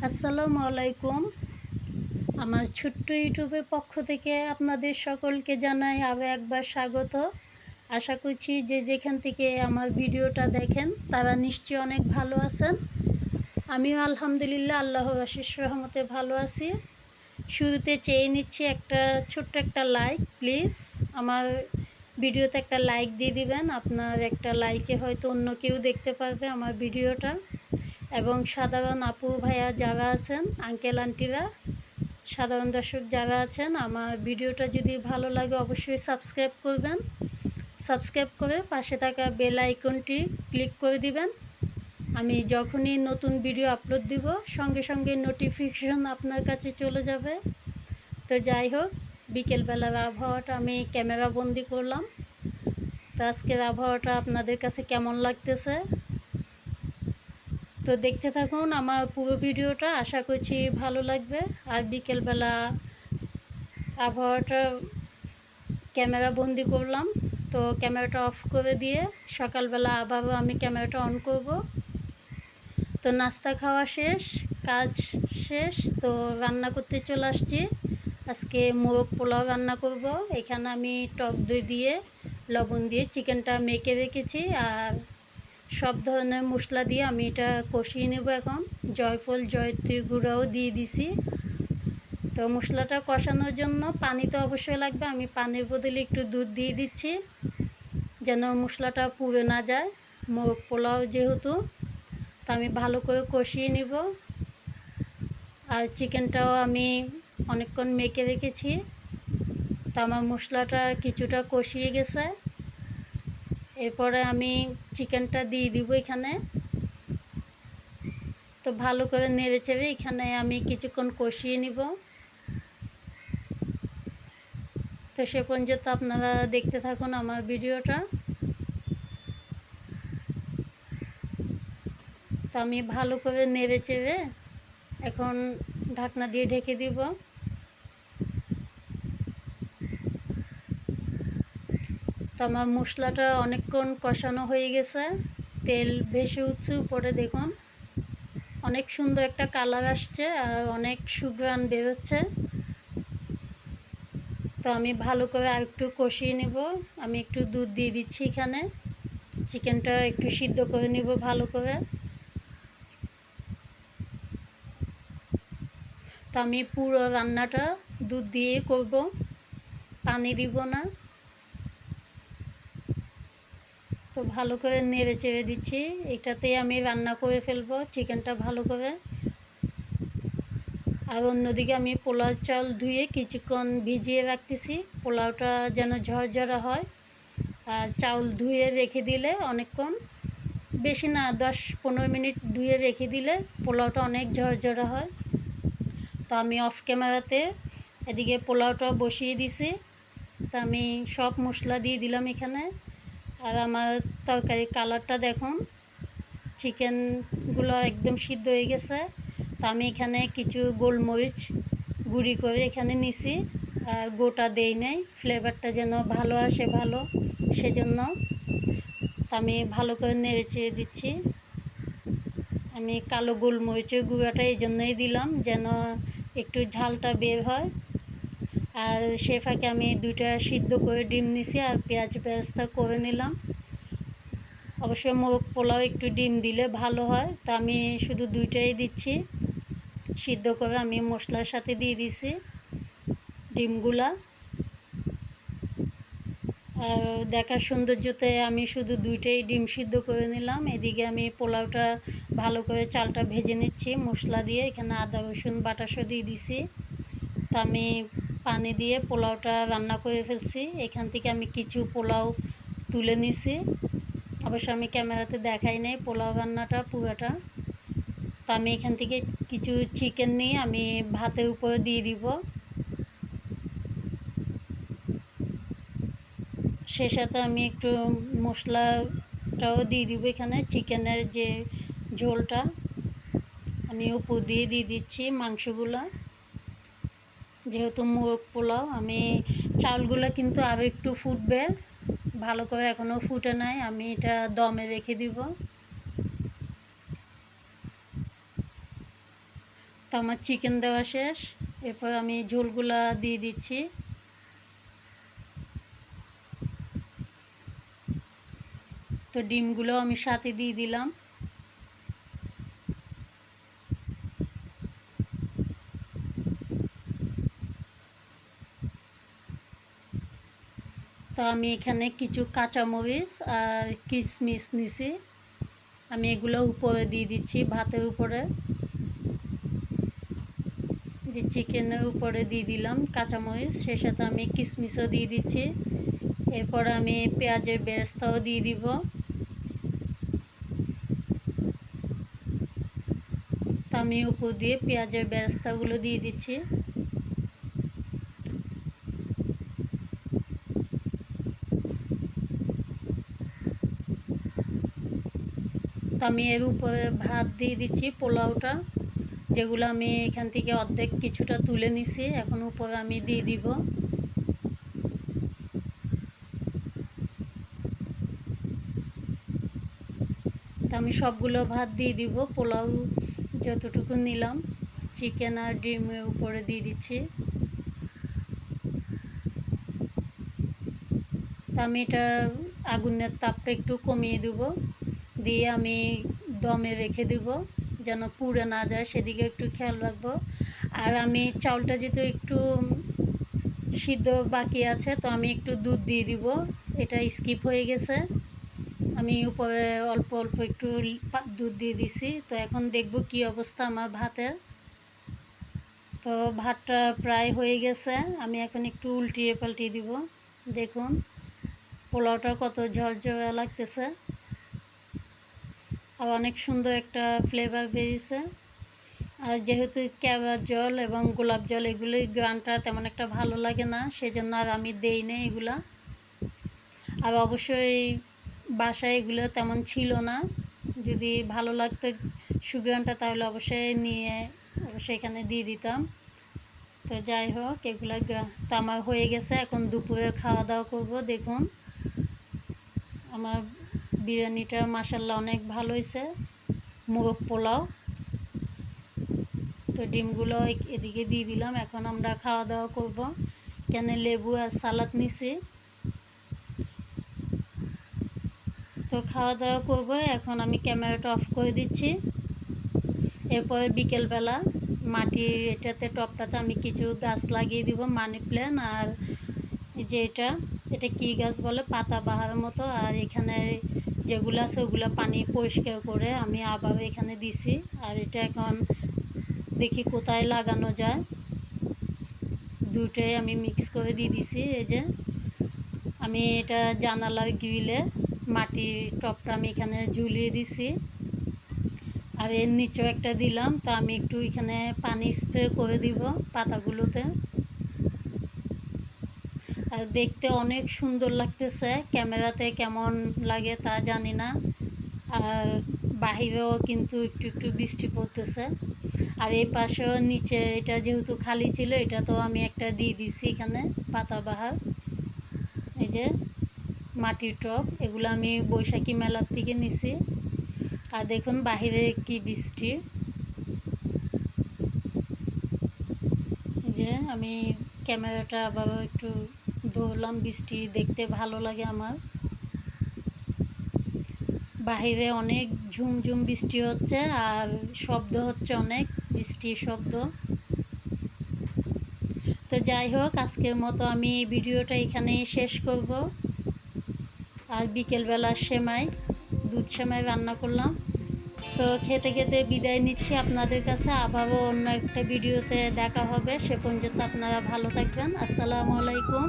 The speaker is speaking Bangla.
আসসালামু আলাইকুম। আমার ছোট্ট ইউটিউবের পক্ষ থেকে আপনাদের সকলকে জানাই আরও একবার স্বাগত। আশা করছি যে যেখান থেকে আমার ভিডিওটা দেখেন তারা নিশ্চয়ই অনেক ভালো আছেন। আমিও আলহামদুলিল্লাহ আল্লাহর অশেষ রহমতে ভালো আছি। শুরুতে চেয়ে নিচ্ছি ছোট্ট একটা লাইক, প্লিজ আমার ভিডিওতে একটা লাইক দিয়ে দিবেন। আপনার একটা লাইকে হয়তো অন্য কেউ দেখতে পারবে আমার ভিডিওটা। এবং সাধারণ আপু ভাইয়া যারা আছেন, আঙ্কেল আন্টিরা, সাধারণ দর্শক যারা আছেন, আমার ভিডিওটা যদি ভালো লাগে অবশ্যই সাবস্ক্রাইব করবেন। সাবস্ক্রাইব করে পাশে থাকা বেল আইকনটি ক্লিক করে দিবেন। আমি যখনই নতুন ভিডিও আপলোড দিব সঙ্গে সঙ্গে নোটিফিকেশন আপনার কাছে চলে যাবে। তো যাই হোক, বিকেলবেলার আবহাওয়াটা আমি ক্যামেরা বন্দি করলাম। তো আজকের আবহাওয়াটা আপনাদের কাছে কেমন লাগতেছে তো দেখতে থাকুন আমার পুরো ভিডিওটা, আশা করছি ভালো লাগবে। আর বিকেলবেলা আবহাওয়াটা ক্যামেরা বন্দি করলাম, তো ক্যামেরাটা অফ করে দিয়ে সকালবেলা আবারও আমি ক্যামেরাটা অন করব। তো নাস্তা খাওয়া শেষ, কাজ শেষ, তো রান্না করতে চলে আসছি। আজকে মোরগ পোলাও রান্না করব। এখানে আমি টক দই দিয়ে লবণ দিয়ে চিকেনটা মেখে রেখেছি, আর সব ধরনের মশলা দিয়ে আমি এটা কষিয়ে নেব। এখন জয়ফল জয়ত্রী গুঁড়াও দিয়ে দিছি। তো মশলাটা কষানোর জন্য পানি তো অবশ্যই লাগবে, আমি পানির বদলে একটু দুধ দিয়ে দিচ্ছি যেন মশলাটা পুড়ে না যায়, মোরগ পোলাও যেহেতু। তো আমি ভালো করে কষিয়ে নিব। আর চিকেনটাও আমি অনেকক্ষণ মেখে রেখেছি, তো আমার মশলাটা কিছুটা কষিয়ে গেছে। এরপরে আমি চিকেনটা দিয়ে দিব এখানে। তো ভালো করে নেড়ে চেড়ে এখানে আমি কিছুক্ষণ কষিয়ে নিব। তো সে পর্যন্ত আপনারা দেখতে থাকুন আমার ভিডিওটা। তো আমি ভালো করে নেড়ে চেড়ে এখন ঢাকনা দিয়ে ঢেকে দিব। তো আমার মশলাটা অনেকক্ষণ কষানো হয়ে গেছে, তেল ভেসে উঠছে উপরে, দেখুন অনেক সুন্দর একটা কালার আসছে আর অনেক সুঘ্রাণ বেরোচ্ছে। তো আমি ভালো করে আর একটু কষিয়ে নেব। আমি একটু দুধ দিয়ে দিচ্ছি এখানে, চিকেনটা একটু সিদ্ধ করে নেব ভালো করে। তো আমি পুরো রান্নাটা দুধ দিয়ে করব, পানি দিব না। তো ভালো করে নেড়ে চেড়ে দিচ্ছি, এটাতেই আমি রান্না করে ফেলবো চিকেনটা ভালো করে। আর অন্যদিকে আমি পোলাও চাল ধুয়ে কিছুক্ষণ ভিজিয়ে রাখতেছি, পোলাওটা যেন ঝরঝরা হয়। আর চাউল ধুয়ে রেখে দিলে অনেকক্ষণ, বেশি না 10-15 মিনিট ধুয়ে রেখে দিলে পোলাওটা অনেক ঝরঝরা হয়। তো আমি অফ ক্যামেরাতে এদিকে পোলাওটা বসিয়ে দিছি। তো আমি সব মশলা দিয়ে দিলাম এখানে। আর আমার তরকারির কালারটা দেখুন, চিকেনগুলো একদম সিদ্ধ হয়ে গেছে। তো আমি এখানে কিছু গোলমরিচ গুঁড়ি করে এখানে নিছি, আর গোটা দেই নাই, ফ্লেভারটা যেন ভালো আসে ভালো, সেজন্য। তো আমি ভালো করে নেড়ে চেড়ে দিচ্ছি। আমি কালো গোলমরিচের গুঁড়াটা এই জন্যই দিলাম যেন একটু ঝালটা বের হয়। আর সে ফাঁকে আমি 2টা সিদ্ধ করে ডিম নিছি আর পেঁয়াজ বেরেস্তা করে নিলাম। অবশ্যই মোরগ পোলাও একটু ডিম দিলে ভালো হয়, তা আমি শুধু 2টাই দিচ্ছি সিদ্ধ করে, আমি মশলার সাথে দিয়ে দিছি ডিমগুলা। আর দেখার সৌন্দর্যতে আমি শুধু 2টাই ডিম সিদ্ধ করে নিলাম। এদিকে আমি পোলাওটা ভালো করে চালটা ভেজে নিচ্ছি মশলা দিয়ে, এখানে আদা রসুন বাটাসও দিয়ে দিছি। তা আমি পানি দিয়ে পোলাওটা রান্না করে ফেলছি। এখান থেকে আমি কিছু পোলাও তুলে নিছি, অবশ্য আমি ক্যামেরাতে দেখাই নাই পোলাও রান্নাটা পুরোটা। তো আমি এখান থেকে কিছু চিকেন নিয়ে আমি ভাতের উপরে দিয়ে দিব। সে সাথে আমি একটু মশলাটাও দিয়ে দিব এখানে, চিকেনের যে ঝোলটা আমি উপর দিয়ে দিচ্ছি মাংসগুলো। যেহেতু মোরগ পোলাও, আমি চালগুলো কিন্তু আরও একটু ফুটবে, ভালো করে এখনও ফুটে নাই, আমি এটা দমে রেখে দিব। তো আমার চিকেন দেওয়া শেষ। এরপর আমি ঝোলগুলা দিয়ে দিচ্ছি। তো ডিমগুলো আমি সাথে দিয়ে দিলাম। তো আমি এখানে কিছু কাঁচামরিচ আর কিশমিশ নিছি, আমি এগুলো উপরে দিয়ে দিচ্ছি ভাতের উপরে, যে চিকেনের উপরে দিয়ে দিলাম কাঁচামরিচ, সে সাথে আমি কিশমিশও দিয়ে দিচ্ছি। এরপর আমি পেঁয়াজের বেরেস্তাও দিয়ে দিব। তো আমি উপর দিয়ে পেঁয়াজের বেরেস্তাগুলো দিয়ে দিচ্ছি। তো আমি এর উপরে ভাত দিয়ে দিচ্ছি পোলাওটা, যেগুলো আমি এখান থেকে অর্ধেক কিছুটা তুলে নিছি, এখন উপরে আমি দিয়ে দিব। তো আমি সবগুলো ভাত দিয়ে দিব, পোলাও যতটুকু নিলাম চিকেন আর ডিমের উপরে দিয়ে দিচ্ছি। তো আমি এটা আগুনের তাপটা একটু কমিয়ে দেব, দিয়ে আমি দমে রেখে দেব যেন পুড়ে না যায়, সেদিকে একটু খেয়াল রাখবো। আর আমি চাউলটা যেহেতু একটু সিদ্ধ বাকি আছে, তো আমি একটু দুধ দিয়ে দিব, এটা স্কিপ হয়ে গেছে। আমি উপরে অল্প অল্প একটু দুধ দিয়ে দিছি। তো এখন দেখব কি অবস্থা আমার ভাতের। তো ভাতটা প্রায় হয়ে গেছে, আমি এখন একটু উল্টিয়ে পাল্টিয়ে দিব। দেখুন পোলাওটা কত ঝরঝরে লাগতেছে, আর অনেক সুন্দর একটা ফ্লেভার বেরিয়েছে। আর যেহেতু কেওড়ার জল এবং গোলাপ জল এগুলোই গ্রানটা তেমন একটা ভালো লাগে না, সেজন্য আর আমি দেই না এগুলা। আর অবশ্যই বাসায় এগুলো তেমন ছিল না, যদি ভালো লাগতো সুগ্রানটা তাহলে অবশ্যই এখানে দিয়ে দিতাম। তো যাই হোক এগুলো তো আমার হয়ে গেছে, এখন দুপুরে খাওয়া দাওয়া করব। দেখুন আমার বিরিয়ানিটা মাশাআল্লাহ অনেক ভালো হয়েছে, মোরগ পোলাও। তো ডিমগুলো এদিকে দিয়ে দিলাম, এখন আমরা খাওয়া দাওয়া করব। এখানে লেবু আর সালাদ নিছি। তো খাওয়া দাওয়া করবো, এখন আমি ক্যামেরাটা অফ করে দিচ্ছি। এরপরে বিকেলবেলা মাটির এটাতে টপটাতে আমি কিছু গাছ লাগিয়ে দিব, মানি প্ল্যান্ট আর যে এটা কী গাছ বলে, পাতাবাহার মতো। আর এখানে যেগুলো আছে ওগুলো পানি পরিষ্কার করে আমি আবার এখানে দিছি। আর এটা এখন দেখি কোথায় লাগানো যায়, দুটোই আমি মিক্স করে দিয়ে দিছি। এই যে আমি এটা জানালার গ্রিলে মাটির টপটা আমি এখানে ঝুলিয়ে দিছি, আর এর নিচেও একটা দিলাম। তো আমি একটু এখানে পানি স্প্রে করে দিব পাতাগুলোতে। আর দেখতে অনেক সুন্দর লাগতেছে, ক্যামেরাতে কেমন লাগে তা জানি না। আর বাহিরেও কিন্তু একটু একটু বৃষ্টি পড়তেছে। আর এই পাশেও নিচে এটা যেহেতু খালি ছিল, এটা তো আমি একটা দিয়ে দিছি এখানে পাতাবাহার। এই যে মাটির টব, এগুলো আমি বৈশাখী মেলার থেকে নিছি। আর দেখুন বাহিরে কি বৃষ্টি, যে আমি ক্যামেরাটা আবার একটু ধরলাম, বৃষ্টি দেখতে ভালো লাগে আমার। বাহিরে অনেক ঝুমঝুম বৃষ্টি হচ্ছে, আর শব্দ হচ্ছে অনেক বৃষ্টির শব্দ। তো যাই হোক আজকের মতো আমি ভিডিওটা এখানেই শেষ করব। আর বিকেলবেলা দুধ সেমাই রান্না করলাম। তো খেতে খেতে বিদায় নিচ্ছি আপনাদের কাছে, আবারও অন্য একটা ভিডিওতে দেখা হবে। সে পর্যন্ত আপনারা ভালো থাকবেন। আসসালামু আলাইকুম।